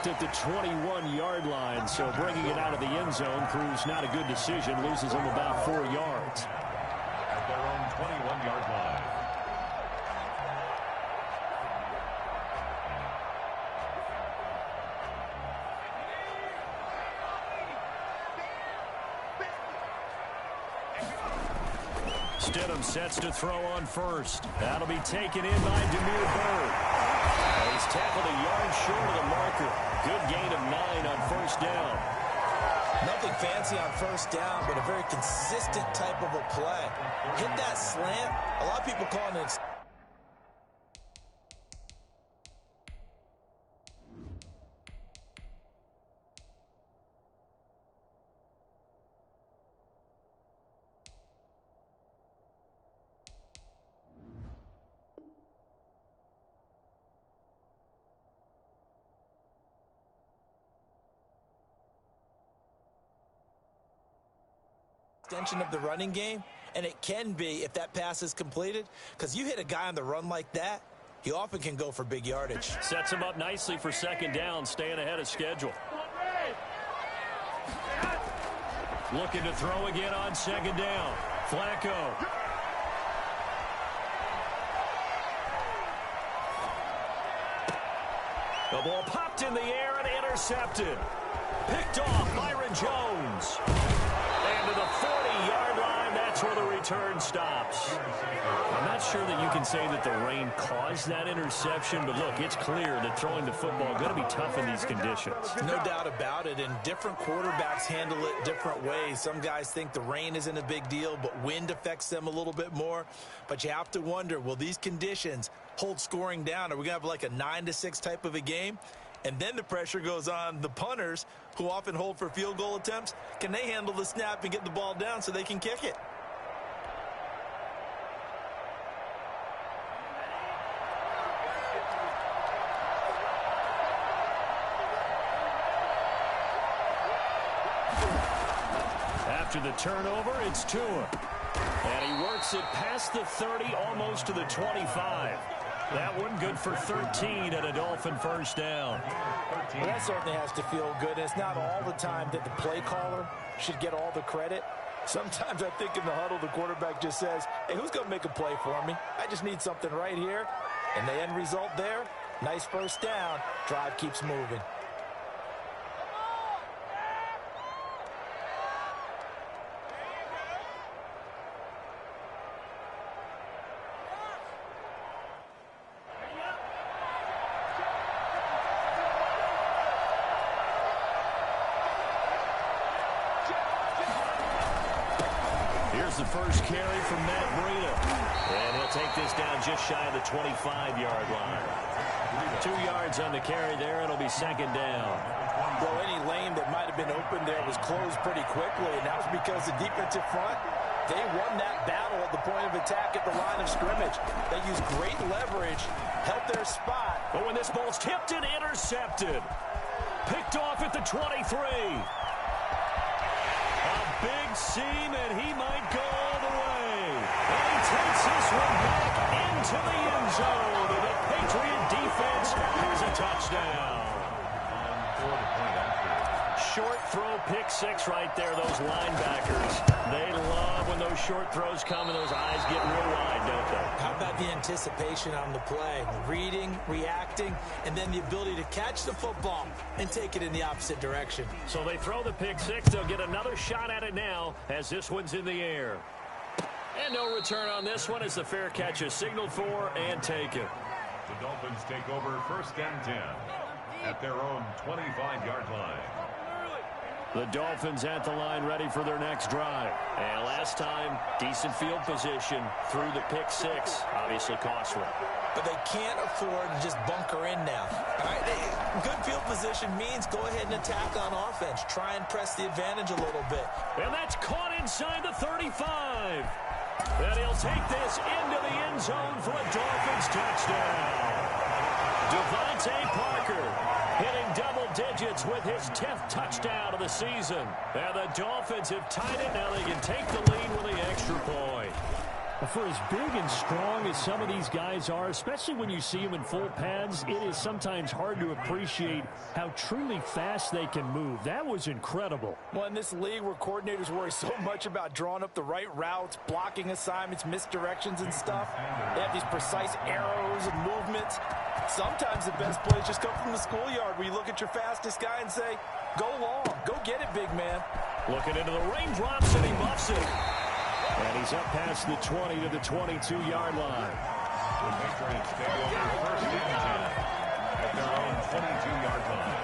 stopped at the 21-yard line, so bringing it out of the end zone proves not a good decision. Loses him about 4 yards. At their own 21-yard line. Stidham sets to throw on first. That'll be taken in by Demir Bird. He's tackled a yard short of the marker. Good gain of 9 on first down. Nothing fancy on first down, but a very consistent type of a play. Hit that slant. A lot of people call it an extension of the running game, and it can be if that pass is completed, because you hit a guy on the run like that, he often can go for big yardage. Sets him up nicely for second down, staying ahead of schedule. Looking to throw again on second down. Flacco. The ball popped in the air and intercepted. Picked off Byron Jones. And to the 40-yard line, that's where the return stops. I'm not sure that you can say that the rain caused that interception, but look, it's clear that throwing the football is going to be tough in these conditions. No doubt about it, and different quarterbacks handle it different ways. Some guys think the rain isn't a big deal, but wind affects them a little bit more. But you have to wonder, will these conditions hold scoring down? Are we going to have like a 9-6 type of a game? And then the pressure goes on the punters, who often hold for field goal attempts. Can they handle the snap and get the ball down so they can kick it? After the turnover, it's Tua. And he works it past the 30, almost to the 25. That one good for 13 and a Dolphin first down. Well, that certainly has to feel good. It's not all the time that the play caller should get all the credit. Sometimes I think in the huddle, the quarterback just says, hey, who's going to make a play for me? I just need something right here. And the end result there, nice first down. Drive keeps moving. Here's the first carry from Matt Breida. And he'll take this down just shy of the 25-yard line. 2 yards on the carry there. It'll be second down. Well, any lane that might have been open there was closed pretty quickly, and that was because the defensive front, they won that battle at the point of attack at the line of scrimmage. They used great leverage, held their spot. But when this ball's tipped and intercepted, picked off at the 23. Big seam, and he might go all the way. And he takes this one back into the end zone. The Patriot defense has a touchdown. Short throw, pick six right there, those linebackers. They love when those short throws come and those eyes get real wide, don't they? How about the anticipation on the play? Reading, reacting, and then the ability to catch the football and take it in the opposite direction. So they throw the pick six. They'll get another shot at it now as this one's in the air. And no return on this one as the fair catch is signaled for and taken. The Dolphins take over first and 10 at their own 25-yard line. The Dolphins at the line ready for their next drive. And last time, decent field position through the pick six. Obviously cost one. But they can't afford to just bunker in now. All right, good field position means go ahead and attack on offense. Try and press the advantage a little bit. And that's caught inside the 35. And he'll take this into the end zone for a Dolphins touchdown. Devontae Parker hitting double digits with his 10th touchdown of the season. And the Dolphins have tied it. Now they can take the lead with the extra point. For as big and strong as some of these guys are, especially when you see them in full pads, it is sometimes hard to appreciate how truly fast they can move. That was incredible. Well, in this league where coordinators worry so much about drawing up the right routes, blocking assignments, misdirections and stuff, they have these precise arrows and movements. Sometimes the best plays just come from the schoolyard where you look at your fastest guy and say, go long, go get it, big man. Looking into the raindrops, and he muffs it. And he's up past the 20 to the 22-yard line. The Patriots take over first and 10 at their own 22-yard line.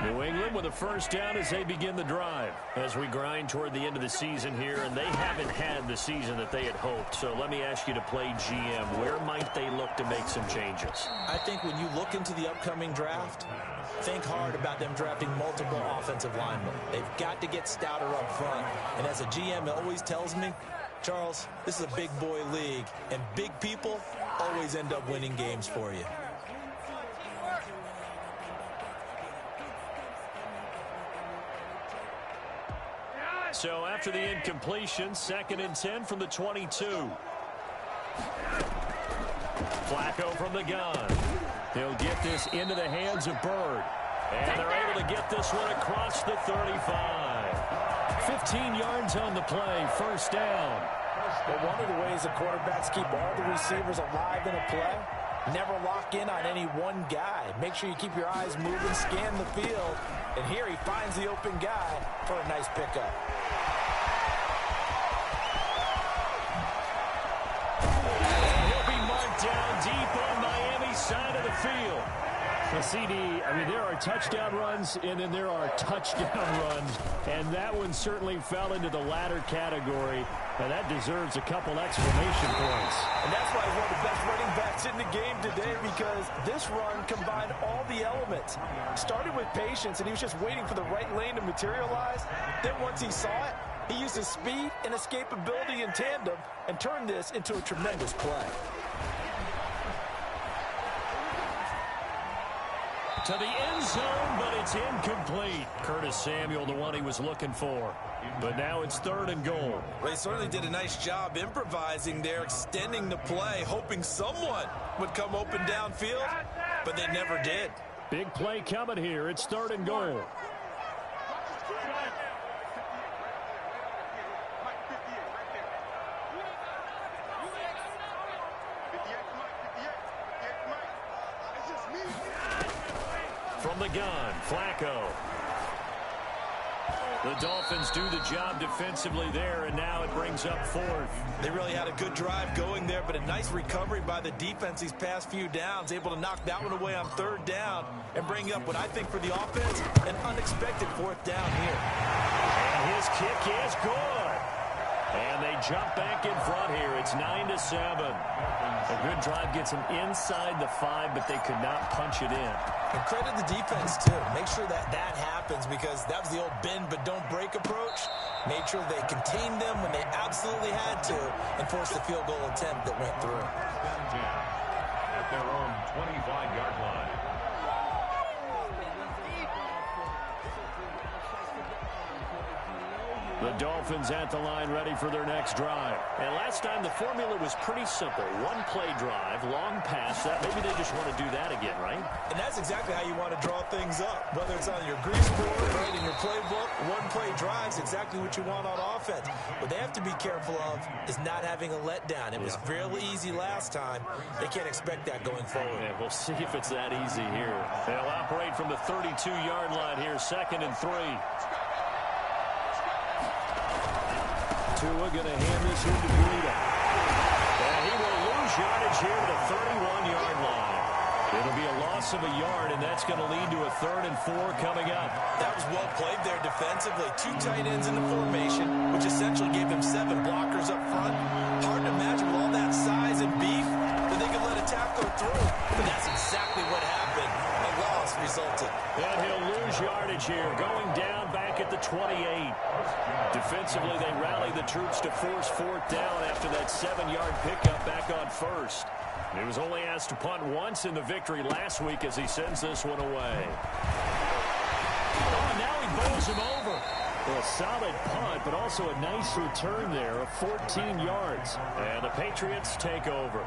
New England with a first down as they begin the drive. As we grind toward the end of the season here, and they haven't had the season that they had hoped. So let me ask you to play GM. Where might they look to make some changes? I think when you look into the upcoming draft, think hard about them drafting multiple offensive linemen. They've got to get stouter up front. And as a GM, it always tells me, Charles, this is a big boy league, and big people always end up winning games for you. So after the incompletion, 2nd and 10 from the 22. Flacco from the gun. He'll get this into the hands of Bird. And they're able to get this one across the 35. 15 yards on the play, first down. Well, one of the ways the quarterbacks keep all the receivers alive in a play, never lock in on any one guy. Make sure you keep your eyes moving, scan the field. And here he finds the open guy for a nice pickup. Down deep on Miami's side of the field. The CD, I mean, there are touchdown runs, and then there are touchdown runs, and that one certainly fell into the latter category, and that deserves a couple exclamation points. And that's why he's one of the best running backs in the game today, because this run combined all the elements. Started with patience, and he was just waiting for the right lane to materialize. Then once he saw it, he used his speed and escapability in tandem and turned this into a tremendous play. To the end zone, but it's incomplete. Curtis Samuel, the one he was looking for. But now it's 3rd and goal. Well, he certainly did a nice job improvising there, extending the play, hoping someone would come open downfield, but they never did. Big play coming here. It's 3rd and goal. From the gun, Flacco. The Dolphins do the job defensively there, and now it brings up 4th. They really had a good drive going there, but a nice recovery by the defense these past few downs, able to knock that one away on 3rd down and bring up what I think for the offense, an unexpected 4th down here. And his kick is good. And they jump back in front here. It's 9-7. A good drive gets them inside the 5, but they could not punch it in. And credit the defense, too. Make sure that happens, because that was the old bend but don't break approach. Made sure they contained them when they absolutely had to and forced the field goal attempt that went through. At their own 25-yard line. The Dolphins at the line, ready for their next drive. And last time the formula was pretty simple. One play drive, long pass. That maybe they just want to do that again, right? And that's exactly how you want to draw things up. Whether it's on your grease board, right, in your playbook, one play drive is exactly what you want on offense. What they have to be careful of is not having a letdown. It was fairly easy last time. They can't expect that going forward. Yeah, we'll see if it's that easy here. They'll operate from the 32-yard line here, 2nd and 3. Tua going to hand this in to Breida. And he will lose yardage here to the 31-yard line. It'll be a loss of a yard, and that's going to lead to a 3rd and 4 coming up. That was well played there defensively. 2 tight ends in the formation, which essentially gave them 7 blockers up front. Hard to imagine with all that size and beef that they could let a tackle through. But that's exactly what happened. A loss resulted. And he'll lose yardage here. Going down back back at the 28. Defensively, they rallied the troops to force fourth down after that 7-yard pickup back on first. He was only asked to punt once in the victory last week as he sends this one away. Oh, now he bowls him over. Well, a solid punt, but also a nice return there of 14 yards. And the Patriots take over.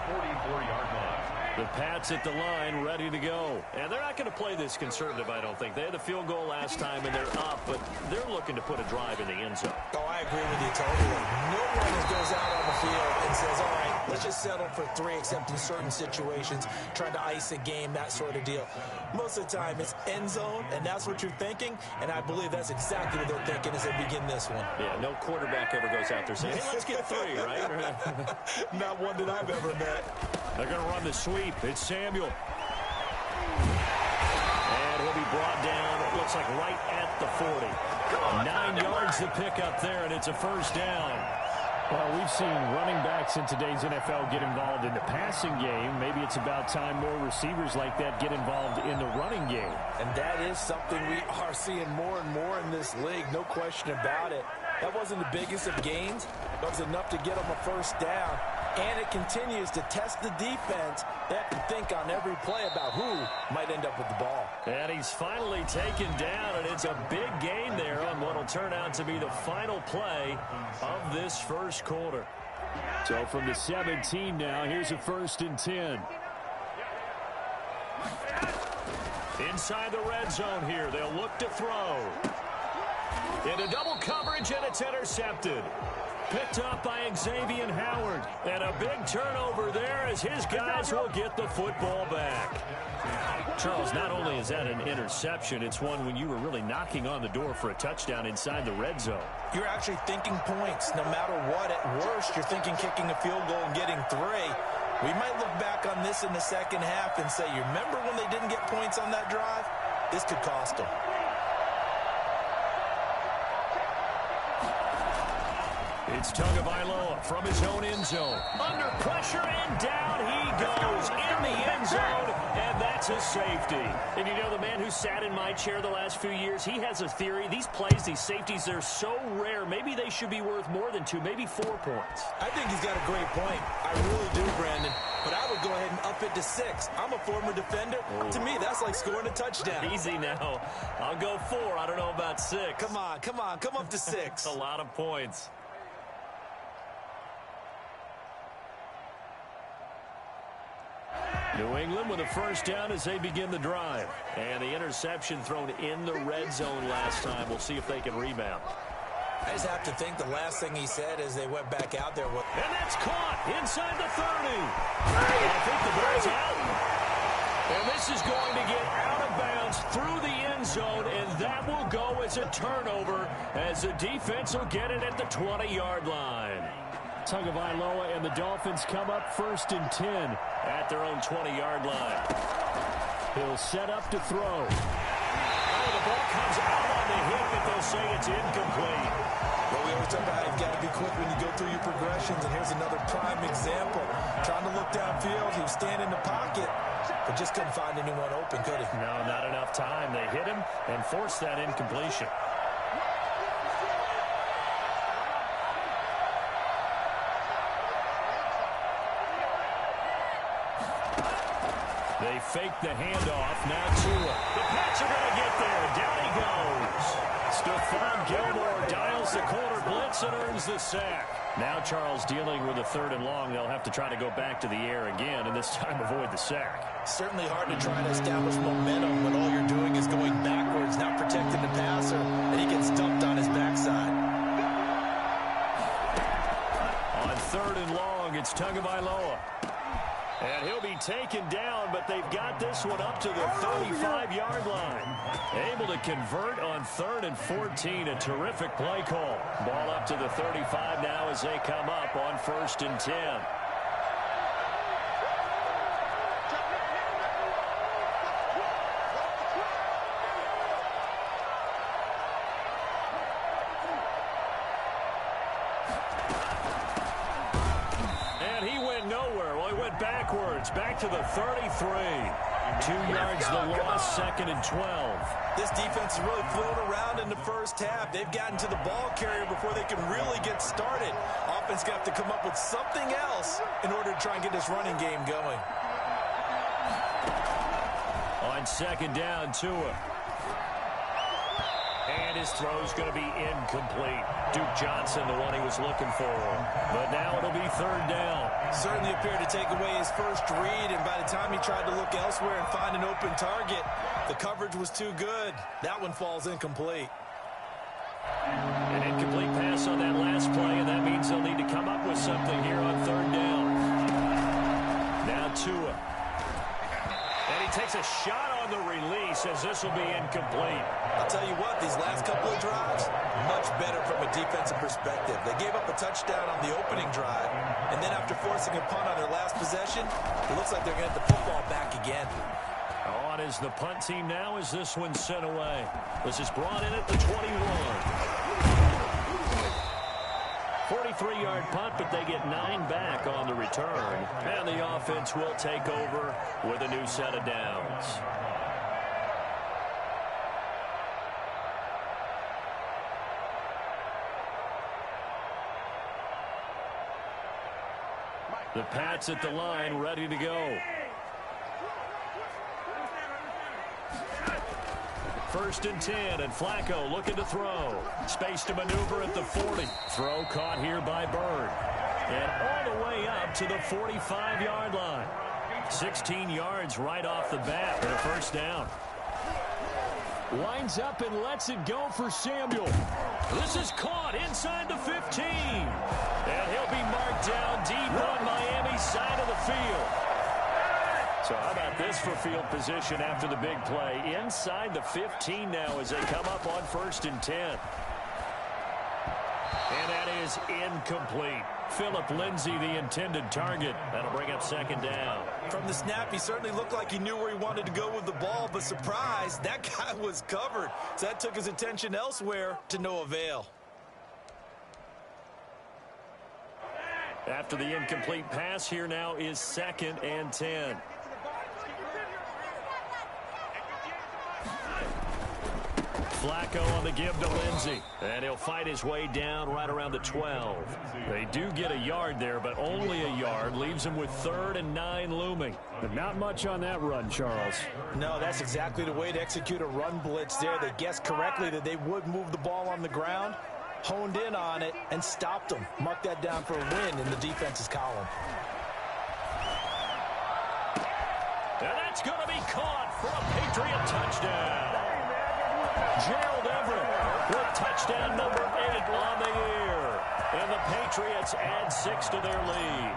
44-yard line. The Pats at the line, ready to go. And they're not going to play this conservative, I don't think. They had the field goal last time, and they're up, but they're looking to put a drive in the end zone. Oh, I agree with you totally. No one goes out on the field and says, all right, let's just settle for 3, except in certain situations, trying to ice a game, that sort of deal. Most of the time, it's end zone, and that's what you're thinking, and I believe that's exactly what they're thinking as they begin this one. Yeah, no quarterback ever goes out there saying, hey, let's get 3, right? Not one that I've ever met. They're going to run the sweep. It's Samuel. And he'll be brought down, it looks like right at the 40. 9 yards to pick up there, and it's a first down. Well, we've seen running backs in today's NFL get involved in the passing game. Maybe it's about time more receivers like that get involved in the running game. And that is something we are seeing more and more in this league, no question about it. That wasn't the biggest of gains, but it was enough to get them a first down. And it continues to test the defense. They have to think on every play about who might end up with the ball. And he's finally taken down, and it's a big gain there on what will turn out to be the final play of this first quarter. So from the 17 now, here's a 1st and 10. Inside the red zone here, they'll look to throw. Into double coverage, and it's intercepted. Picked up by Xavier Howard. And a big turnover there as his guys will get the football back. Charles, not only is that an interception, it's one when you were really knocking on the door for a touchdown inside the red zone. You're actually thinking points. No matter what, at worst, you're thinking kicking a field goal and getting 3. We might look back on this in the second half and say, you remember when they didn't get points on that drive? This could cost them. It's Tagovailoa from his own end zone. Under pressure, and down he goes in the end zone, and that's a safety. And you know, the man who sat in my chair the last few years, he has a theory. These plays, these safeties, they're so rare. Maybe they should be worth more than 2, maybe 4 points. I think he's got a great point. I really do, Brandon. But I would go ahead and up it to 6. I'm a former defender. Oh. To me, that's like scoring a touchdown. Easy now. I'll go 4. I don't know about 6. Come on. Come up to 6. A lot of points. New England with a first down as they begin the drive. And the interception thrown in the red zone last time. We'll see if they can rebound. I just have to think the last thing he said as they went back out there was... And that's caught inside the 30. I think the ball's out. And this is going to get out of bounds through the end zone, and that will go as a turnover as the defense will get it at the 20-yard line. Tagovailoa and the Dolphins come up 1st and 10 at their own 20-yard line. He'll set up to throw. Oh, the ball comes out on the hit, but they'll say it's incomplete. Well, we always talk about you've got to be quick when you go through your progressions, and here's another prime example. Trying to look downfield, he was standing in the pocket, but just couldn't find anyone open, could he? No, not enough time. They hit him and forced that incompletion. They fake the handoff. Now Tua. The Pats are going to get there. Down he goes. Stephon Gilmore dials the corner blitz and earns the sack. Now Charles dealing with a 3rd and long. They'll have to try to go back to the air again, and this time avoid the sack. Certainly hard to try to establish momentum when all you're doing is going backwards, not protecting the passer, and he gets dumped on his backside. On 3rd and long, it's Tagovailoa. And he'll be taken down, but they've got this one up to the 35-yard line. Able to convert on 3rd and 14. A terrific play call. Ball up to the 35 now as they come up on 1st and 10. Backwards, back to the 33. 2 yards the loss, 2nd and 12. This defense is really flown around in the first half. They've gotten to the ball carrier before they can really get started. Offense got to come up with something else in order to try and get this running game going. On second down, Tua. And his throw's going to be incomplete. Duke Johnson, the one he was looking for. But now it'll be third down. Certainly appeared to take away his first read, and by the time he tried to look elsewhere and find an open target, the coverage was too good. That one falls incomplete. An incomplete pass on that last play, and that means they'll need to come up with something here on third down. Now Tua. And he takes a shot on the release as this will be incomplete. I'll tell you what, these last couple of drives, much better from a defensive perspective. They gave up a touchdown on the opening drive, and then after forcing a punt on their last possession, it looks like they're going to get the football back again. On is the punt team now as this one's sent away. This is brought in at the 21. 43-yard punt, but they get 9 back on the return. And the offense will take over with a new set of downs. The Pats at the line, ready to go. First and 10, and Flacco looking to throw. Space to maneuver at the 40. Throw caught here by Bird. And all the way up to the 45-yard line. 16 yards right off the bat for the first down. Lines up and lets it go for Samuel. This is caught inside the 15. And he'll be marked down deep on Miami's side of the field. So how about this for field position after the big play? Inside the 15 now as they come up on first and 10. And that is incomplete. Phillip Lindsay, the intended target. That'll bring up second down. From the snap, he certainly looked like he knew where he wanted to go with the ball, but surprise, that guy was covered. So that took his attention elsewhere to no avail. After the incomplete pass, here now is second and 10. Flacco on the give to Lindsay. And he'll fight his way down right around the 12. They do get a yard there, but only a yard. Leaves him with 3rd and 9 looming. But not much on that run, Charles. No, that's exactly the way to execute a run blitz there. They guessed correctly that they would move the ball on the ground, honed in on it, and stopped them. Mark that down for a win in the defense's column. And that's going to be caught for a Patriot touchdown. Gerald Everett with touchdown number 8 on the year. And the Patriots add 6 to their lead.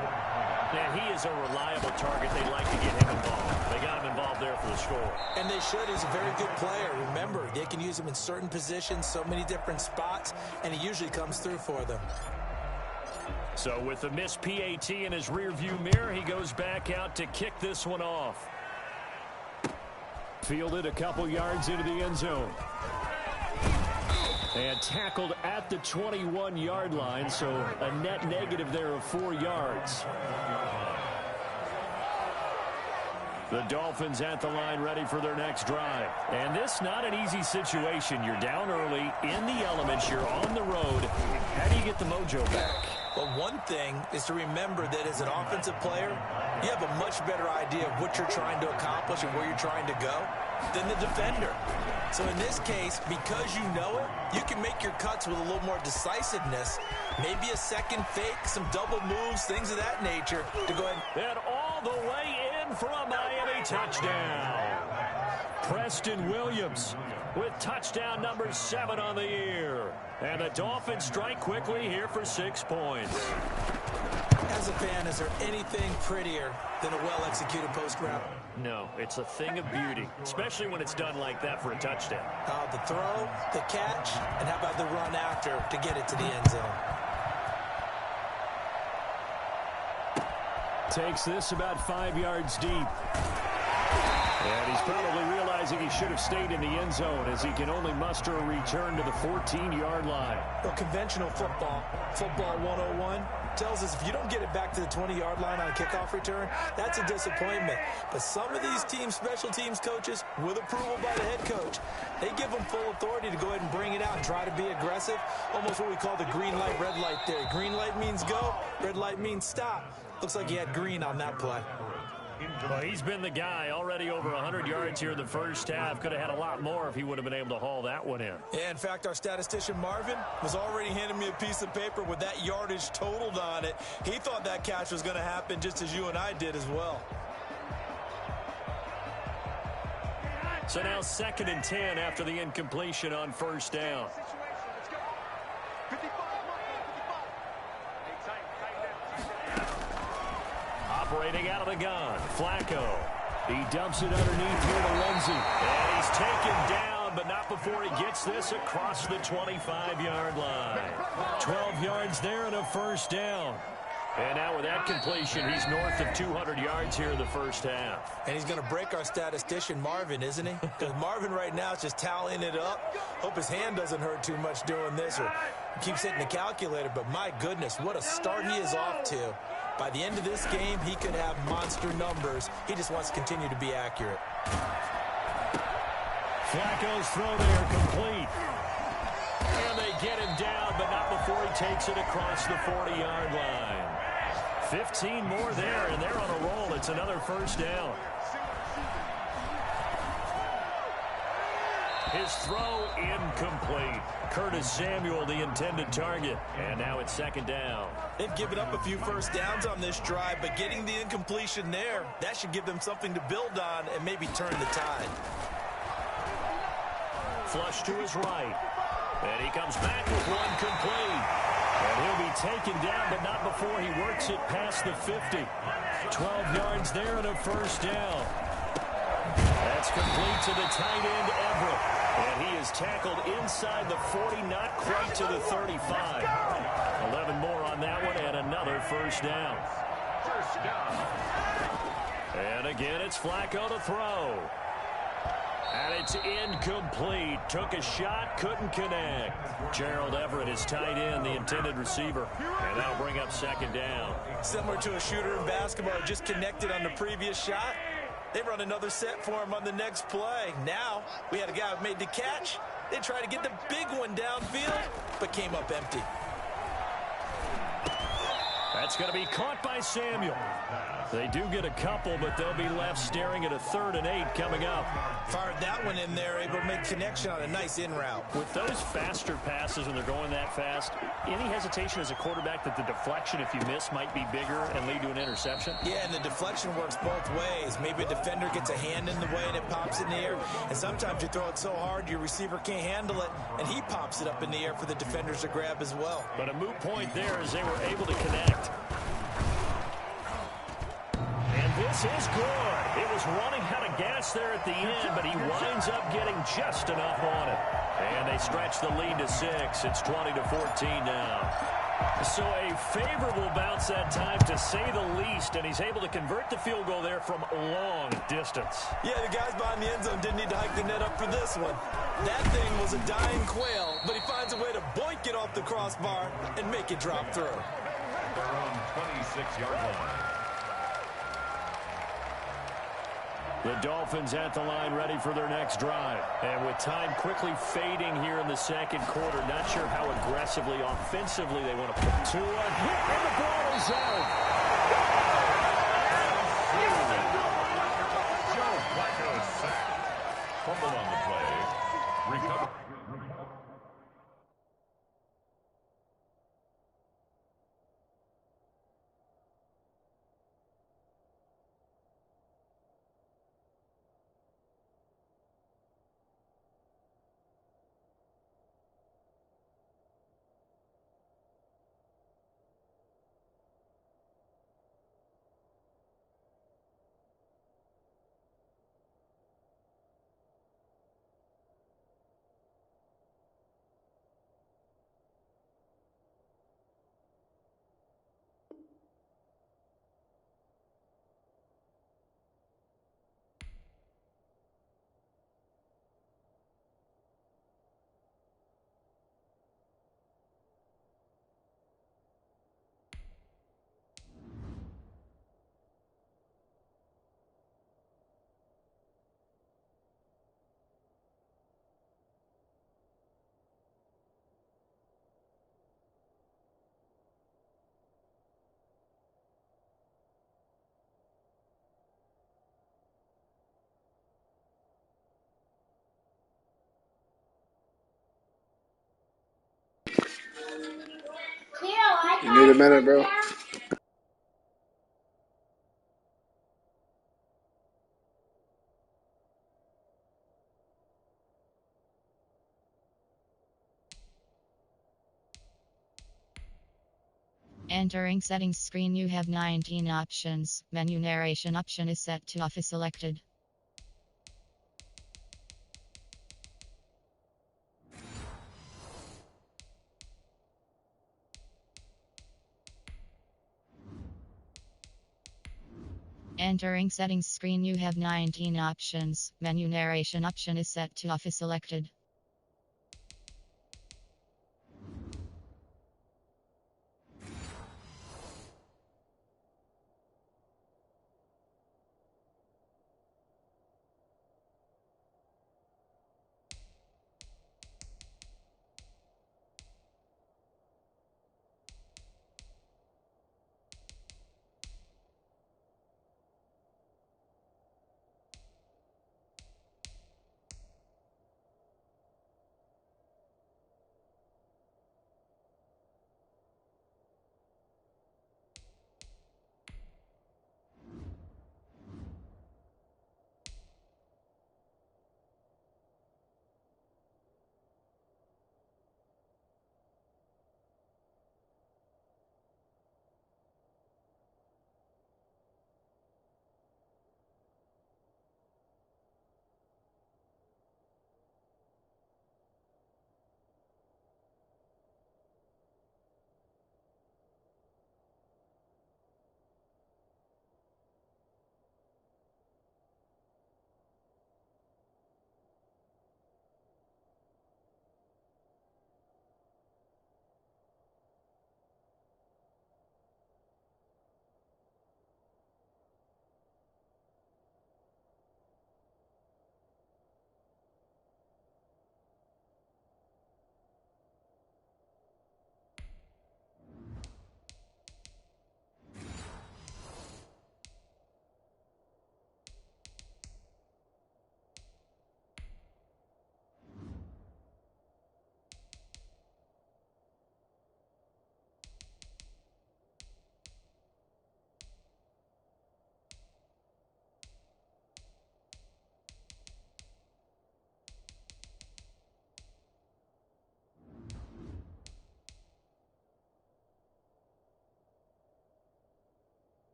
And he is a reliable target. They like to get him involved. They got him involved there for the score. And they should. He's a very good player. Remember, they can use him in certain positions, so many different spots, and he usually comes through for them. So with the missed PAT in his rearview mirror, he goes back out to kick this one off. Fielded a couple yards into the end zone. And tackled at the 21-yard line, so a net negative there of 4 yards. The Dolphins at the line ready for their next drive. And this not an easy situation. You're down early, in the elements, you're on the road. How do you get the mojo back? Well, one thing is to remember that as an offensive player, you have a much better idea of what you're trying to accomplish and where you're trying to go than the defender. So in this case, because you know it, you can make your cuts with a little more decisiveness, maybe a second fake, some double moves, things of that nature to go ahead. And all the way in for a Miami touchdown. Preston Williams with touchdown number 7 on the year. And the Dolphins strike quickly here for 6 points. As a fan, is there anything prettier than a well-executed post route? No, it's a thing of beauty, especially when it's done like that for a touchdown. The throw, the catch, and how about the run after to get it to the end zone? Takes this about 5 yards deep. And he's probably realizing he should have stayed in the end zone as he can only muster a return to the 14-yard line. Well, conventional football 101, tells us if you don't get it back to the 20-yard line on a kickoff return, that's a disappointment. But some of these teams, special teams coaches, with approval by the head coach, they give them full authority to go ahead and bring it out and try to be aggressive. Almost what we call the green light, red light theory. Green light means go, red light means stop. Looks like he had green on that play. Well, he's been the guy already over 100 yards here in the first half. Could have had a lot more if he would have been able to haul that one in. Yeah, in fact, our statistician Marvin was already handing me a piece of paper with that yardage totaled on it. He thought that catch was going to happen just as you and I did as well. So now 2nd and 10 after the incompletion on first down. Operating out of the gun, Flacco. He dumps it underneath here to Lindsey. And he's taken down, but not before he gets this across the 25-yard line. 12 yards there and a first down. And now with that completion, he's north of 200 yards here in the first half. And he's going to break our statistician Marvin, isn't he? Because Marvin right now is just tallying it up. Hope his hand doesn't hurt too much doing this, or he keeps hitting the calculator. But my goodness, what a start he is off to. By the end of this game, he could have monster numbers. He just wants to continue to be accurate. Flacco's throw there complete. And they get him down, but not before he takes it across the 40-yard line. 15 more there, and they're on a roll. It's another first down. His throw incomplete. Curtis Samuel, the intended target. And now it's 2nd down. They've given up a few first downs on this drive, but getting the incompletion there, that should give them something to build on and maybe turn the tide. Flush to his right. And he comes back with one complete. And he'll be taken down, but not before he works it past the 50. 12 yards there and a first down. That's complete to the tight end, Everett. And he is tackled inside the 40, not quite to the 35. 11 more on that one, and another first down. And again, it's Flacco to throw. And it's incomplete. Took a shot, couldn't connect. Gerald Everett is tight end, the intended receiver. And that'll bring up 2nd down. Similar to a shooter in basketball, just connected on the previous shot. They run another set for him on the next play. Now, we had a guy who made the catch. They tried to get the big one downfield, but came up empty. That's going to be caught by Samuel. They do get a couple, but they'll be left staring at a 3rd and 8 coming up. Fired that one in there, able to make connection on a nice in route. With those faster passes when they're going that fast, any hesitation as a quarterback that the deflection, if you miss, might be bigger and lead to an interception? Yeah, and the deflection works both ways. Maybe a defender gets a hand in the way and it pops in the air. And sometimes you throw it so hard your receiver can't handle it, and he pops it up in the air for the defenders to grab as well. But a moot point there as they were able to connect. And this is good. It was running out of gas there at the end, but he winds up getting just enough on it. And they stretch the lead to 6. It's 20-14 now. So a favorable bounce that time, to say the least, and he's able to convert the field goal there from long distance. Yeah, the guys behind the end zone didn't need to hike the net up for this one. That thing was a dying quail, but he finds a way to boink it off the crossbar and make it drop through. Their own 26-yard line. The Dolphins at the line, ready for their next drive. And with time quickly fading here in the 2nd quarter, not sure how aggressively, offensively they want to put to it. And the ball is out. Joe Flacco sacked. Fumble on the play. Recover. You need a minute, bro? Entering settings screen, you have 19 options. Menu narration option is set to off is selected. Entering settings screen, you have 19 options. Menu narration option is set to off is selected.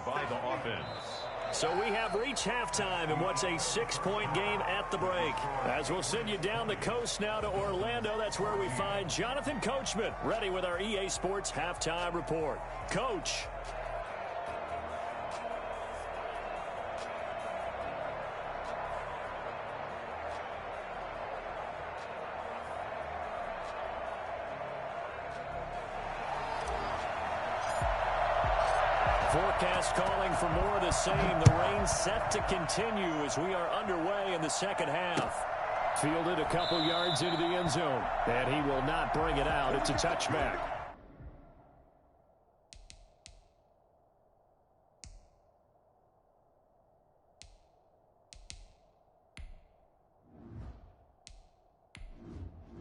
By the offense. So we have reached halftime in what's a 6-point game at the break. As we'll send you down the coast now to Orlando, that's where we find Jonathan Coachman ready with our EA Sports halftime report. Coach. Forecast calling for more of the same. The rain set to continue as we are underway in the second half. Fielded a couple yards into the end zone, and he will not bring it out. It's a touchback.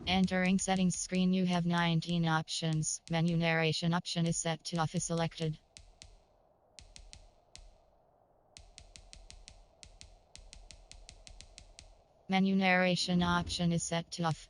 Entering settings screen, you have 19 options. Menu narration option is set to off if selected. Menu narration option is set to off.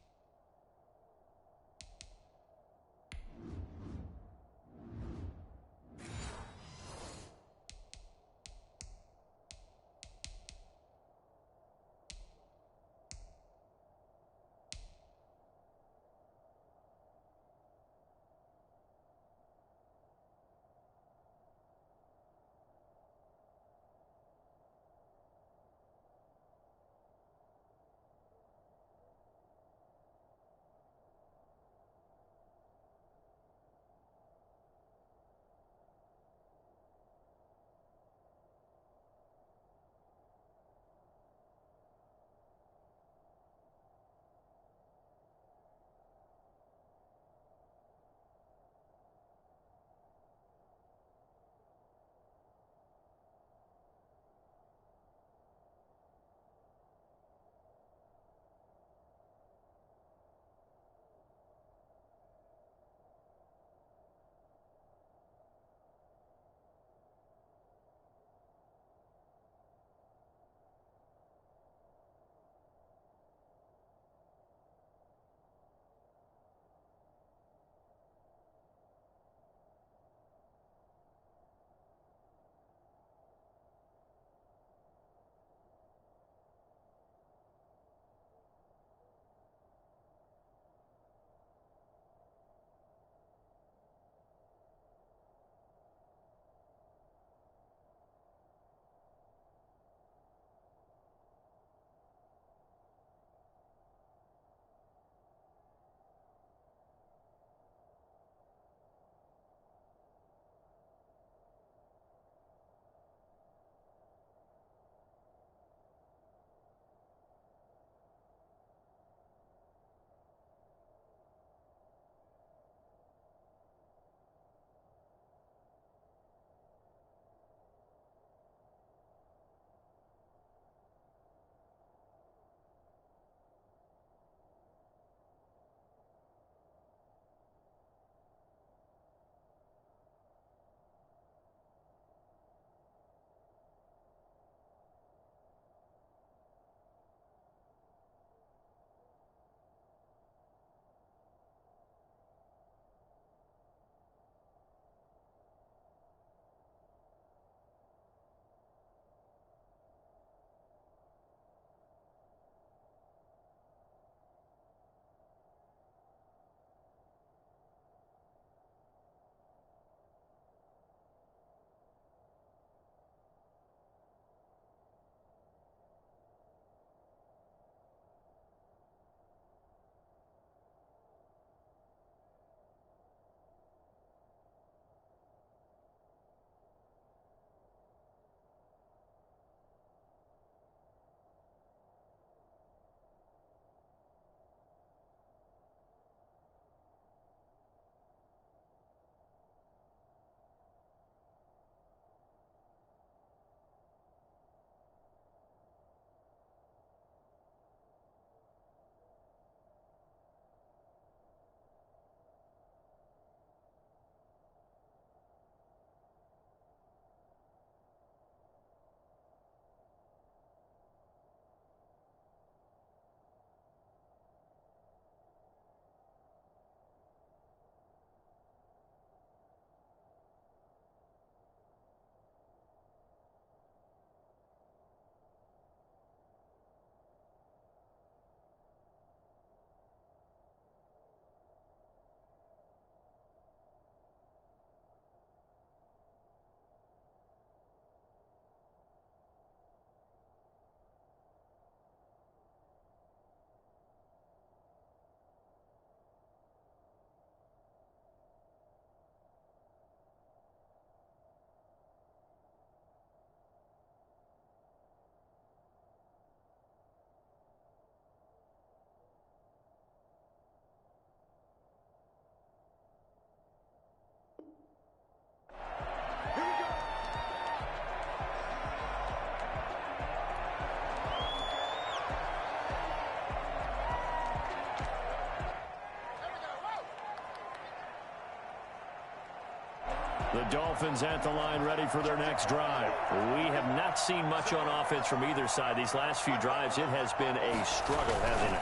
The Dolphins at the line ready for their next drive. We have not seen much on offense from either side. These last few drives, it has been a struggle, hasn't it?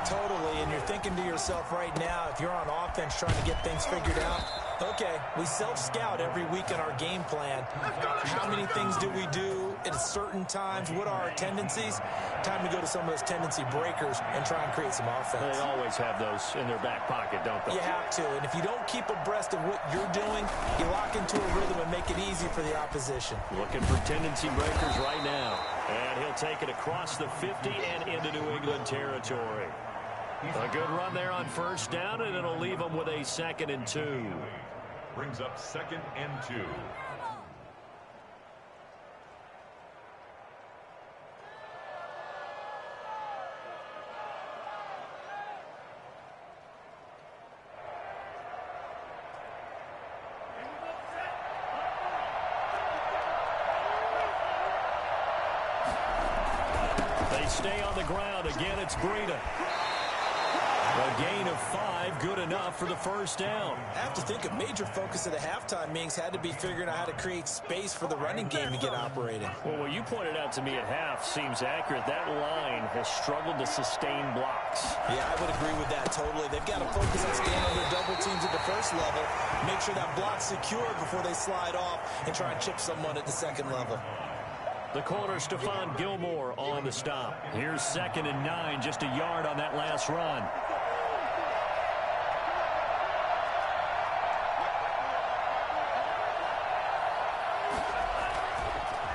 Totally, and you're thinking to yourself right now, if you're on offense trying to get things figured out, okay, we self-scout every week in our game plan. How many things do we do at certain times? What are our tendencies? Time to go to some of those tendency breakers and try and create some offense. They always have those in their back pocket, don't they? You have to, and if you don't keep abreast of what you're doing, you lock into a rhythm and make it easy for the opposition. Looking for tendency breakers right now. And he'll take it across the 50 and into New England territory. A good run there on first down, and it'll leave them with a 2nd and 2. Brings up 2nd and 2. They stay on the ground. Again, it's Breida. A gain of 5, good enough for the first down. I have to think a major focus of the halftime meetings had to be figuring out how to create space for the running game to get operating. Well, what you pointed out to me at half seems accurate. That line has struggled to sustain blocks. Yeah, I would agree with that totally. They've got to focus on staying on their double teams at the first level, make sure that block's secured before they slide off and try and chip someone at the second level. The corner, Stephon Gilmore, on the stop. Here's 2nd and 9, just a yard on that last run.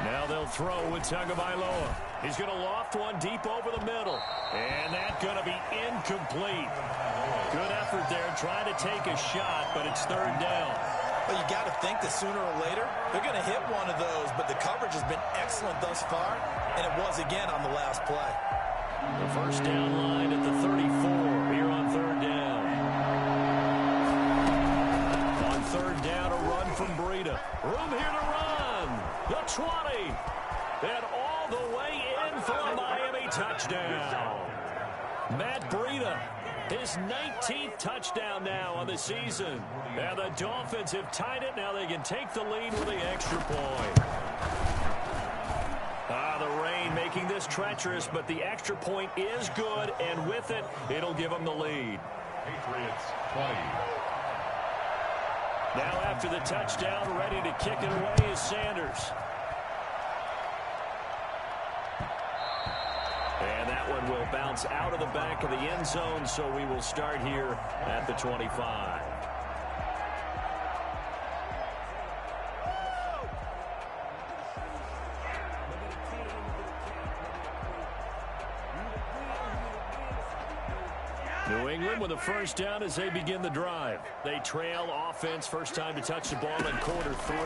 Now they'll throw with Tagovailoa. He's going to loft one deep over the middle. And that's going to be incomplete. Good effort there, trying to take a shot, but it's 3rd down. Well, you got to think that sooner or later, they're going to hit one of those, but the coverage has been excellent thus far, and it was again on the last play. The first down line at the 34 here on 3rd down. On 3rd down, a run from Breida. Room here to run. The 20. And all the way in for a Miami touchdown. Matt Breida, his 19th touchdown now on the season. And the Dolphins have tied it. Now they can take the lead with the extra point. The rain making this treacherous, but the extra point is good, and with it, it'll give them the lead. Patriots 20. Now after the touchdown, ready to kick it away is Sanders. And that one will bounce out of the back of the end zone, so we will start here at the 25. New England with a first down as they begin the drive. They trail offense, first time to touch the ball in quarter 3,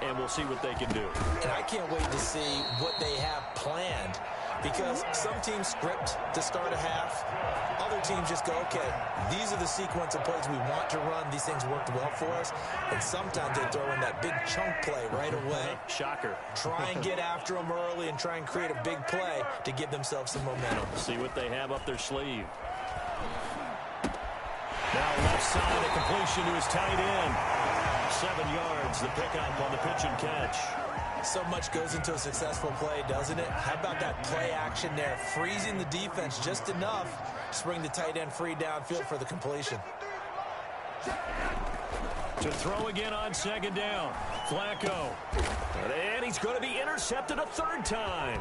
and we'll see what they can do. And I can't wait to see what they have planned, because some teams script to start a half. Other teams just go, okay, these are the sequence of plays we want to run. These things worked well for us. And sometimes they throw in that big chunk play right away. Shocker. Try and get after them early and try and create a big play to give themselves some momentum. See what they have up their sleeve. Now left side, a completion to his tight end. 7 yards, the pickup on the pitch and catch. So much goes into a successful play, doesn't it? How about that play action there? Freezing the defense just enough to bring the tight end free downfield for the completion. To throw again on 2nd down. Flacco. And he's going to be intercepted a 3rd time.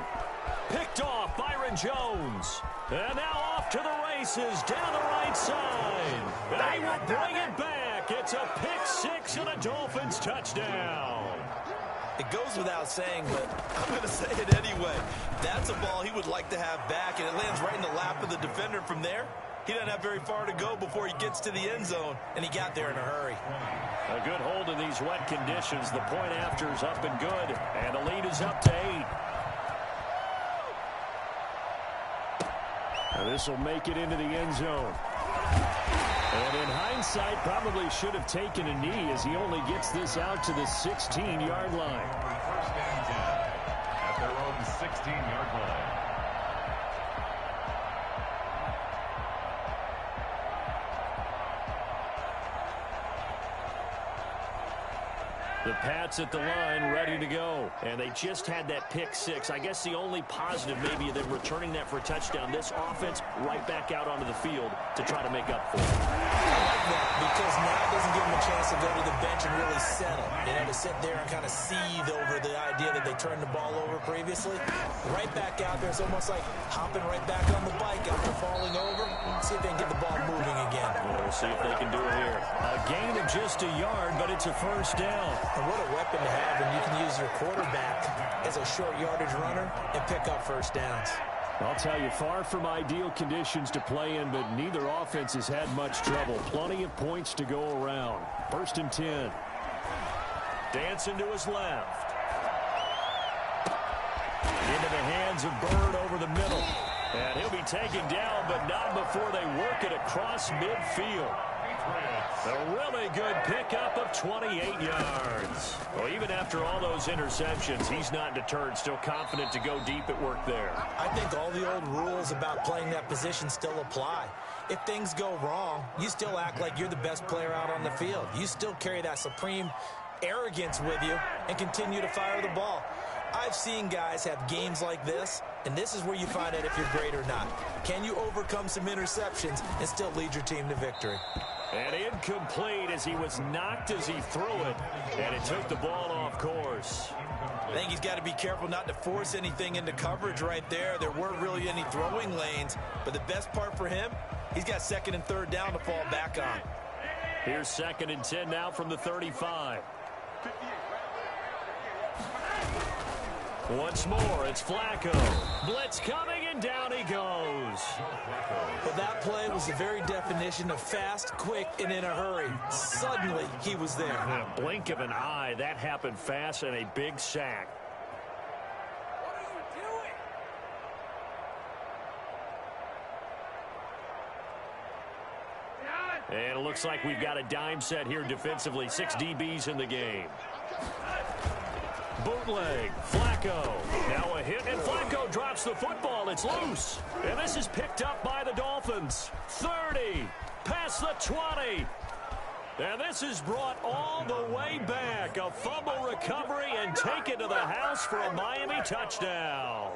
Picked off Byron Jones. And now off to the races down the right side. They will bring it back. It's a pick-6 and a Dolphins touchdown. It goes without saying, but I'm going to say it anyway. That's a ball he would like to have back, and it lands right in the lap of the defender from there. He doesn't have very far to go before he gets to the end zone, and he got there in a hurry. A good hold in these wet conditions. The point after is up and good, and the lead is up to 8. Now this will make it into the end zone. And in hindsight, probably should have taken a knee as he only gets this out to the 16-yard line. First and 10 at their own 16-yard line. The Pats at the line, ready to go. And they just had that pick six. I guess the only positive maybe of them returning that for a touchdown. This offense right back out onto the field to try to make up for it. I like that because now it doesn't give them a chance to go to the bench and really settle. You know, to sit there and kind of seethe over the idea that they turned the ball over previously. Right back out there, it's almost like hopping right back on the bike after falling over. See if they can get the ball moving again. We'll see if they can do it here. A gain of just a yard, but it's a first down. And what a weapon to have when you can use your quarterback as a short yardage runner and pick up first downs. I'll tell you, far from ideal conditions to play in, but neither offense has had much trouble. Plenty of points to go around. 1st and 10. Dancing to his left. Into the hands of Bird over the middle. And he'll be taken down, but not before they work it across midfield. A really good pickup of 28 yards. Well, even after all those interceptions, he's not deterred, still confident to go deep at work there. I think all the old rules about playing that position still apply. If things go wrong, you still act like you're the best player out on the field. You still carry that supreme arrogance with you and continue to fire the ball. I've seen guys have games like this, and this is where you find out if you're great or not. Can you overcome some interceptions and still lead your team to victory? And incomplete as he was knocked as he threw it, and it took the ball off course. I think he's got to be careful not to force anything into coverage right there. There weren't really any throwing lanes, but the best part for him, he's got 2nd and 3rd down to fall back on. Here's 2nd and 10 now from the 35. Once more, it's Flacco. Blitz coming, and down he goes. Well, that play was the very definition of fast, quick, and in a hurry. Suddenly, he was there. In a blink of an eye, that happened fast, and a big sack. And it looks like we've got a dime set here defensively. 6 DBs in the game. Bootleg, Flacco, now a hit, and Flacco drops the football. It's loose, and this is picked up by the Dolphins. 30, past the 20, and this is brought all the way back. A fumble recovery and take it to the house for a Miami touchdown.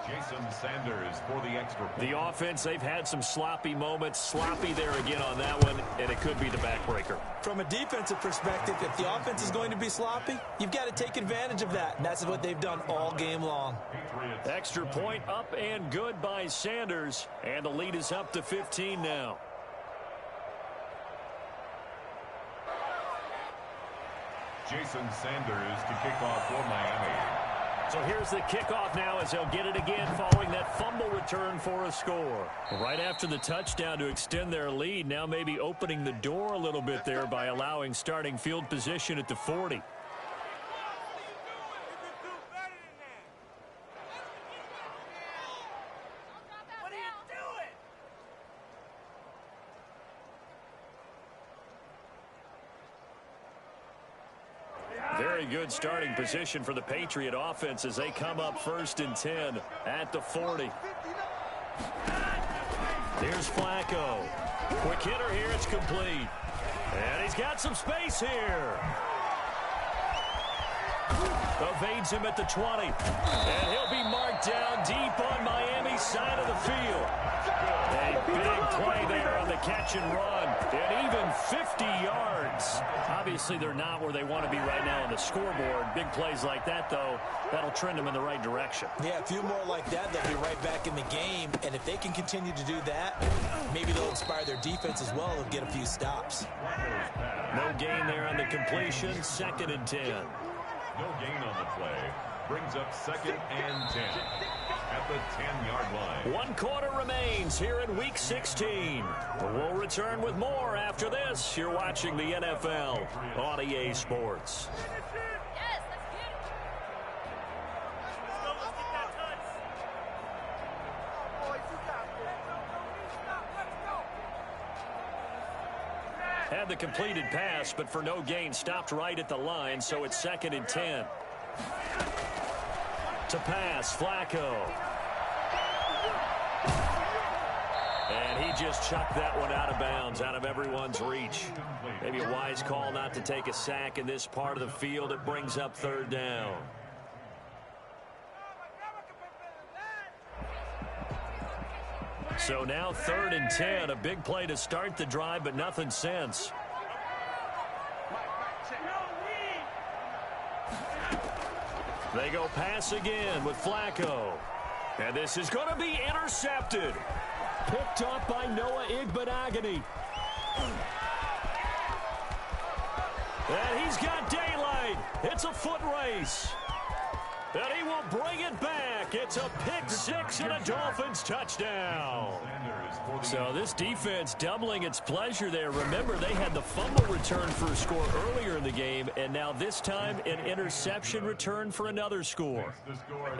Jason Sanders for the extra point. The offense, they've had some sloppy moments. Sloppy there again on that one, and it could be the backbreaker. From a defensive perspective, if the offense is going to be sloppy, you've got to take advantage of that, and that's what they've done all game long. Extra point up and good by Sanders, and the lead is up to 15 now. Jason Sanders to kick off for Miami. So here's the kickoff now as they'll get it again following that fumble return for a score. Right after the touchdown to extend their lead, now maybe opening the door a little bit there by allowing starting field position at the 40. Very good starting position for the Patriot offense as they come up 1st and 10 at the 40. Here's Flacco. Quick hitter here, it's complete. And he's got some space here. Evades him at the 20. And he'll be marked down deep on Miami's side of the field. A big play there on the catch and run. And even 50 yards. Obviously, they're not where they want to be right now on the scoreboard. Big plays like that, though, that'll trend them in the right direction. Yeah, a few more like that, they'll be right back in the game. And if they can continue to do that, maybe they'll inspire their defense as well and get a few stops. No gain there on the completion. 2nd and 10. No gain on the play. Brings up 2nd and 10 at the 10-yard line. 1 quarter remains here in Week 16. We'll return with more after this. You're watching the NFL on EA Sports. Had the completed pass, but for no gain, stopped right at the line, so it's 2nd and 10. To pass, Flacco. And he just chucked that one out of bounds, out of everyone's reach. Maybe a wise call not to take a sack in this part of the field. It brings up third down. So now 3rd and 10, a big play to start the drive, but nothing since. They go pass again with Flacco. And this is going to be intercepted. Picked off by Noah Igbenogany. And he's got daylight. It's a foot race. And he will bring it back. It's a pick six and a Dolphins touchdown. So this defense doubling its pleasure there. Remember, they had the fumble return for a score earlier in the game, and now this time an interception return for another score.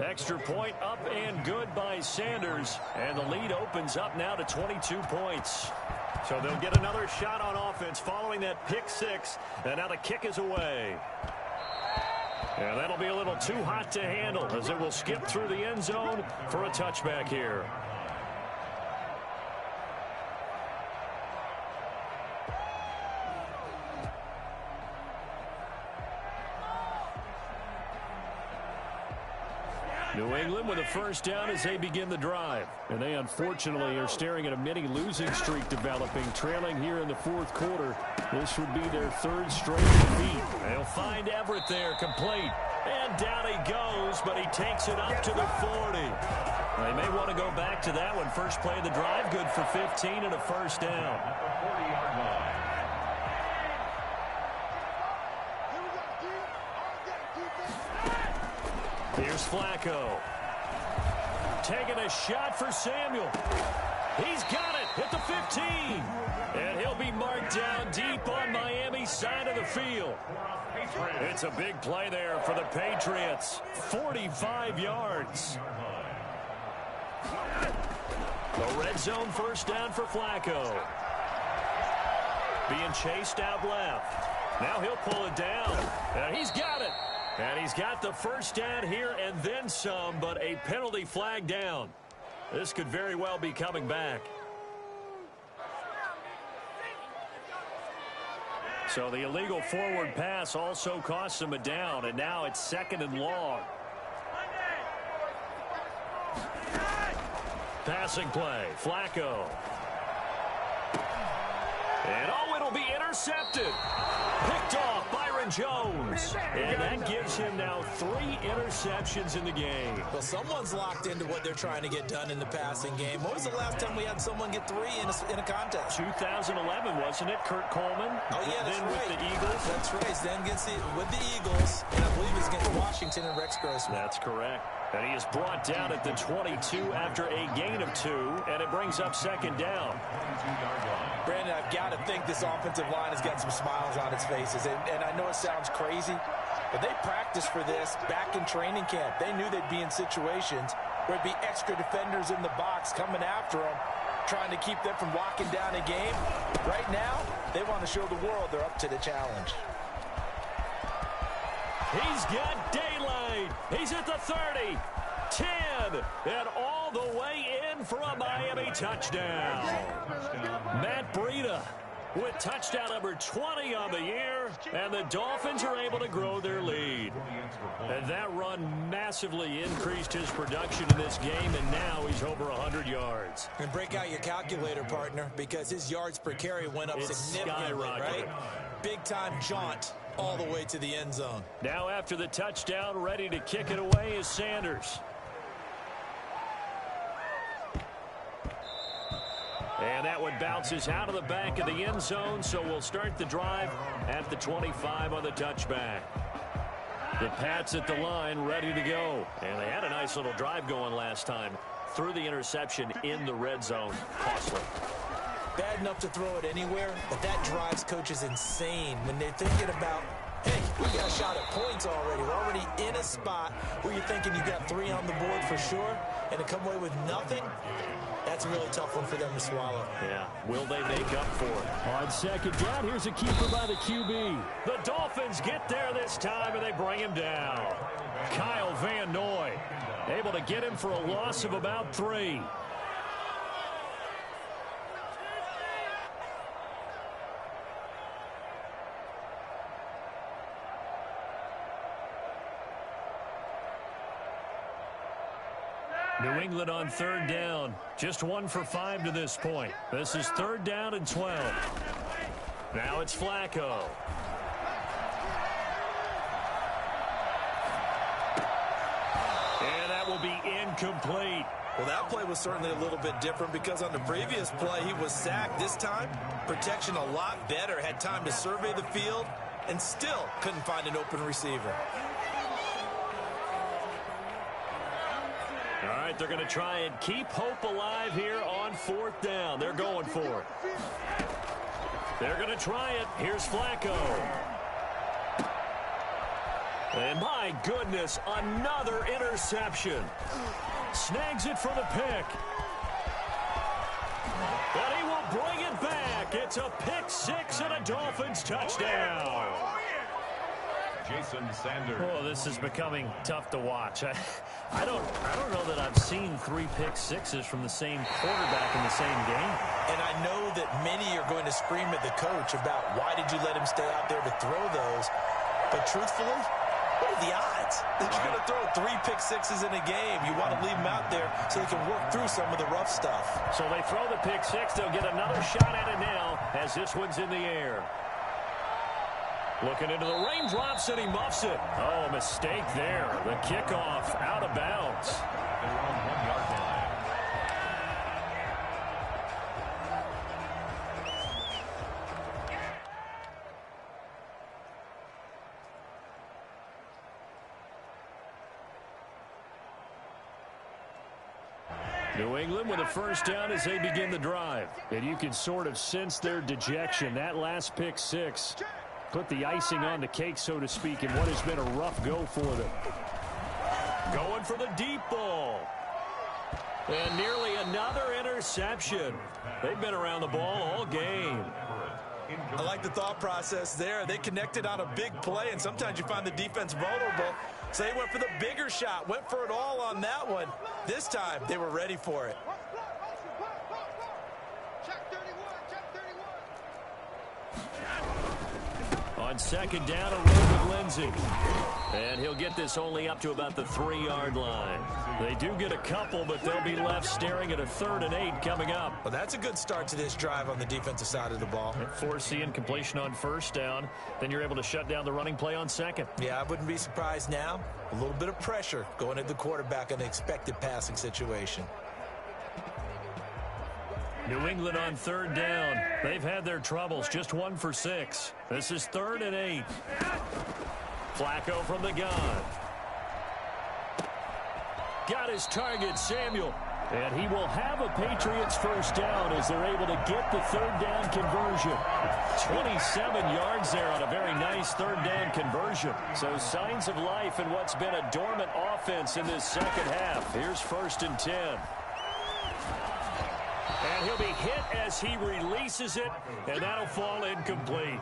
Extra point up and good by Sanders, and the lead opens up now to 22 points. So they'll get another shot on offense following that pick six, and now the kick is away. And that'll be a little too hot to handle as it will skip through the end zone for a touchback here. New England with a first down as they begin the drive. And they unfortunately are staring at a mini losing streak developing, trailing here in the 4th quarter. This would be their 3rd straight defeat. They'll find Everett there, complete. And down he goes, but he takes it up to the 40. They may want to go back to that one. First play of the drive, good for 15 and a first down. Here's Flacco. Taking a shot for Samuel. He's got it at the 15. And he'll be marked down deep on Miami's side of the field. It's a big play there for the Patriots. 45 yards. The red zone first down for Flacco. Being chased out left. Now he'll pull it down. And he's got it. And he's got the first down here and then some, but a penalty flag down. This could very well be coming back. So the illegal forward pass also costs him a down, and now it's 2nd and long. Passing play, Flacco. And oh, it'll be intercepted. Picked off Byron Jones. And that gives him now 3 interceptions in the game. Well, someone's locked into what they're trying to get done in the passing game. When was the last time we had someone get 3 in a contest? 2011, wasn't it? Kurt Coleman. Oh, yeah, that's then right. With the Eagles. That's right. Then with the Eagles, and I believe it's against Washington and Rex Grossman. That's correct. And he is brought down at the 22 after a gain of 2, and it brings up 2nd down. Brandon, I've got to think this offensive line has got some smiles on its faces. And I know it sounds crazy, but they practiced for this back in training camp. They knew they'd be in situations where it'd be extra defenders in the box coming after them, trying to keep them from locking down a game. Right now, they want to show the world they're up to the challenge. He's got daylight. He's at the 30, 10, and all the way in for a Miami touchdown. Matt Breida with touchdown number 20 on the year, and the Dolphins are able to grow their lead. And that run massively increased his production in this game, and now he's over 100 yards. And break out your calculator, partner, because his yards per carry went up significantly, right? Big-time jaunt all the way to the end zone. Now after the touchdown, ready to kick it away is Sanders. And that one bounces out of the back of the end zone, so we'll start the drive at the 25 on the touchback. The Pats at the line, ready to go. And they had a nice little drive going last time. Threw the interception in the red zone. Costly. Bad enough to throw it anywhere, but that drives coaches insane when they're thinking about, hey, we got a shot at points already. We're already in a spot where you're thinking you got 3 on the board for sure, and to come away with nothing, that's a really tough one for them to swallow. Yeah. Will they make up for it? On 2nd down, here's a keeper by the QB. The Dolphins get there this time, and they bring him down. Kyle Van Noy able to get him for a loss of about 3. New England on third down. Just 1 for 5 to this point. This is 3rd down and 12. Now it's Flacco. And that will be incomplete. Well, that play was certainly a little bit different because on the previous play, he was sacked. This time, protection a lot better. Had time to survey the field and still couldn't find an open receiver. All right, they're going to try and keep hope alive here on 4th down. They're going for it. They're going to try it. Here's Flacco. And my goodness, another interception. Snags it for the pick. But he will bring it back. It's a pick 6 and a Dolphins touchdown. Jason Sanders. Oh, this is becoming tough to watch. I don't know that I've seen 3 pick 6s from the same quarterback in the same game. And I know that many are going to scream at the coach about why did you let him stay out there to throw those. But truthfully, what are the odds that you're going to throw 3 pick 6s in a game? You want to leave them out there so they can work through some of the rough stuff. So they throw the pick 6. They'll get another shot at it now as this one's in the air. Looking into the raindrops, and he muffs it. Oh, mistake there. The kickoff out of bounds. They're on 1-yard line. New England with a 1st down as they begin the drive. And you can sort of sense their dejection. That last pick 6 put the icing on the cake, so to speak, in what has been a rough go for them. Going for the deep ball. And nearly another interception. They've been around the ball all game. I like the thought process there. They connected on a big play, and sometimes you find the defense vulnerable. So they went for the bigger shot, went for it all on that one. This time, they were ready for it. On 2nd down, a roll with Lindsey. And he'll get this only up to about the 3-yard line. They do get a couple, but they'll be left staring at a 3rd and 8 coming up. Well, that's a good start to this drive on the defensive side of the ball. Force the incompletion on 1st down. Then you're able to shut down the running play on 2nd. Yeah, I wouldn't be surprised now. A little bit of pressure going at the quarterback in an expected passing situation. New England on 3rd down. They've had their troubles. Just 1 for 6. This is 3rd and 8. Flacco from the gun. Got his target, Samuel. And he will have a Patriots 1st down as they're able to get the 3rd down conversion. 27 yards there on a very nice 3rd down conversion. So signs of life in what's been a dormant offense in this 2nd half. Here's 1st and 10. And he'll be hit as he releases it, and that'll fall incomplete.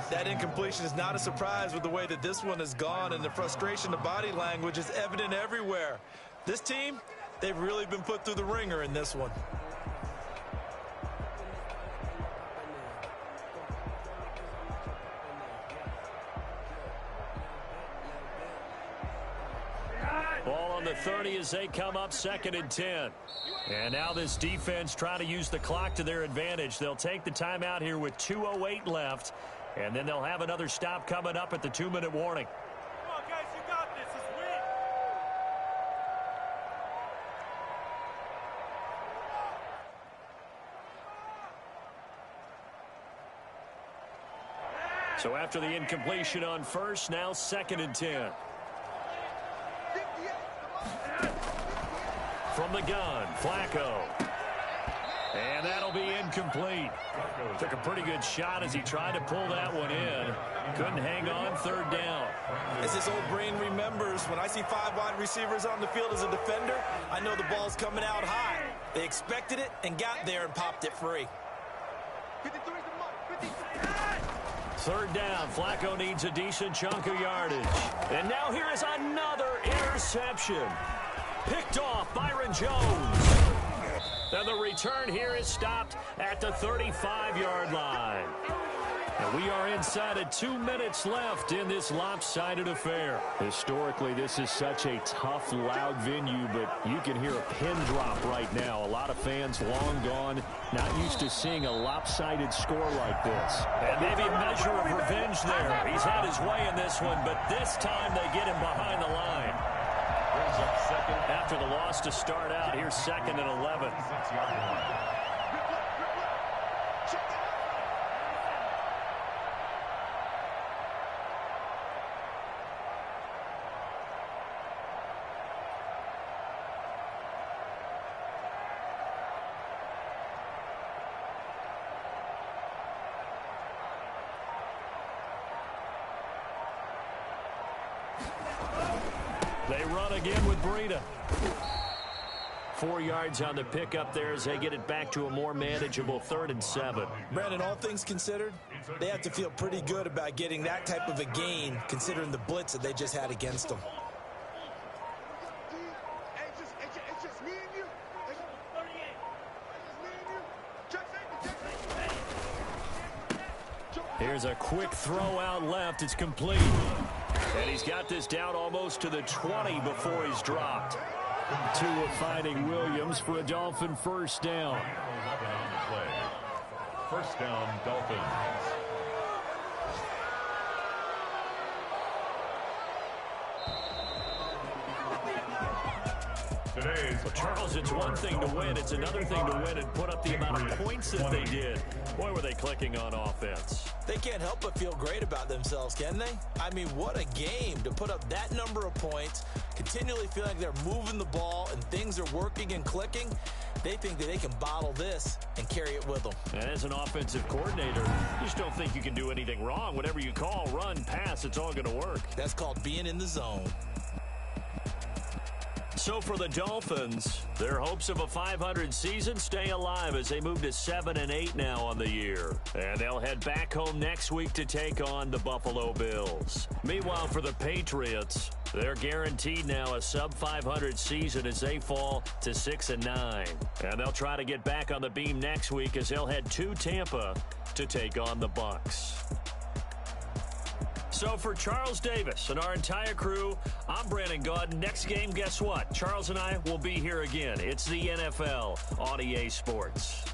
That incompletion is not a surprise with the way that this one has gone, and the frustration, the body language is evident everywhere. This team, they've really been put through the ringer in this one. Ball on the 30 as they come up 2nd and 10. And now this defense trying to use the clock to their advantage. They'll take the timeout here with 2:08 left. And then they'll have another stop coming up at the 2-minute warning. Come on, guys, you got this. It's win. So after the incompletion on 1st, now 2nd and 10. From the gun, Flacco. And that'll be incomplete. Took a pretty good shot as he tried to pull that one in. Couldn't hang on 3rd down. As his old brain remembers, when I see 5 wide receivers on the field as a defender, I know the ball's coming out high. They expected it and got there and popped it free. 3rd down, Flacco needs a decent chunk of yardage. And now here is another interception. Picked off Byron Jones. Then the return here is stopped at the 35-yard line. And we are inside of 2 minutes left in this lopsided affair. Historically, this is such a tough, loud venue, but you can hear a pin drop right now. A lot of fans long gone, not used to seeing a lopsided score like this. And maybe a measure of revenge there. He's had his way in this one, but this time they get him behind the line. After the loss to start out, here's 2nd and 11. They run again with Breida. 4 yards on the pickup there as they get it back to a more manageable 3rd and 7. Brandon, all things considered, they have to feel pretty good about getting that type of a gain, considering the blitz that they just had against them. Here's a quick throw out left. It's complete. And he's got this down almost to the 20 before he's dropped. Tua finding Williams for a Dolphin first down. 11 on the play. First down, Dolphins. Well, Charles, it's one thing to win. It's another thing to win and put up the amount of points that they did. Boy, were they clicking on offense. They can't help but feel great about themselves, can they? I mean, what a game to put up that number of points, continually feel like they're moving the ball and things are working and clicking. They think that they can bottle this and carry it with them. And as an offensive coordinator, you just don't think you can do anything wrong. Whatever you call, run, pass, it's all going to work. That's called being in the zone. So for the Dolphins, their hopes of a 500 season stay alive as they move to 7-8 now on the year. And they'll head back home next week to take on the Buffalo Bills. Meanwhile, for the Patriots, they're guaranteed now a sub-500 season as they fall to 6-9. And they'll try to get back on the beam next week as they'll head to Tampa to take on the Bucs. So for Charles Davis and our entire crew, I'm Brandon Gaudin. Next game, guess what? Charles and I will be here again. It's the NFL on EA Sports.